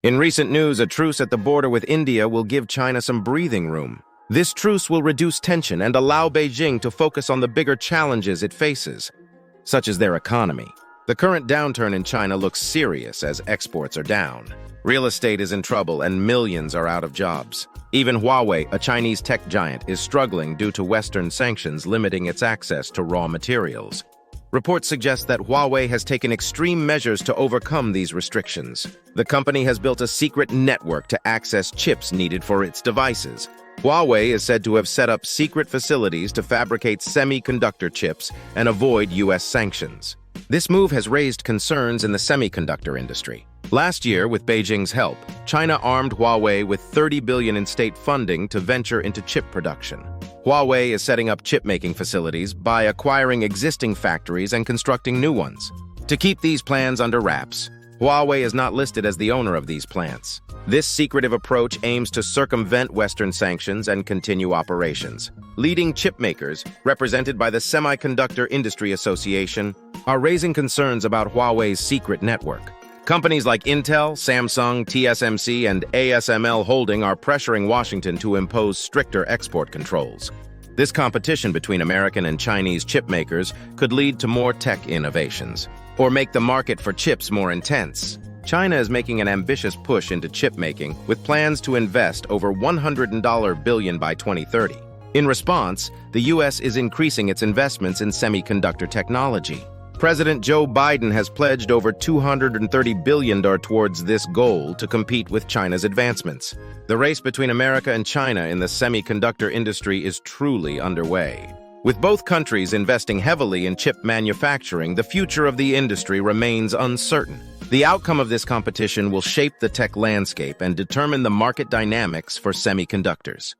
In recent news, a truce at the border with India will give China some breathing room. This truce will reduce tension and allow Beijing to focus on the bigger challenges it faces, such as their economy. The current downturn in China looks serious as exports are down. Real estate is in trouble and millions are out of jobs. Even Huawei, a Chinese tech giant, is struggling due to Western sanctions limiting its access to raw materials. Reports suggest that Huawei has taken extreme measures to overcome these restrictions. The company has built a secret network to access chips needed for its devices. Huawei is said to have set up secret facilities to fabricate semiconductor chips and avoid U.S. sanctions. This move has raised concerns in the semiconductor industry. Last year, with Beijing's help, China armed Huawei with $30 billion in state funding to venture into chip production. Huawei is setting up chip-making facilities by acquiring existing factories and constructing new ones. To keep these plans under wraps, Huawei is not listed as the owner of these plants. This secretive approach aims to circumvent Western sanctions and continue operations. Leading chip makers, represented by the Semiconductor Industry Association, are raising concerns about Huawei's secret network. Companies like Intel, Samsung, TSMC, and ASML Holding are pressuring Washington to impose stricter export controls. This competition between American and Chinese chip makers could lead to more tech innovations, or make the market for chips more intense. China is making an ambitious push into chip making with plans to invest over $100 billion by 2030. In response, the U.S. is increasing its investments in semiconductor technology. President Joe Biden has pledged over $230 billion towards this goal to compete with China's advancements. The race between America and China in the semiconductor industry is truly underway. With both countries investing heavily in chip manufacturing, the future of the industry remains uncertain. The outcome of this competition will shape the tech landscape and determine the market dynamics for semiconductors.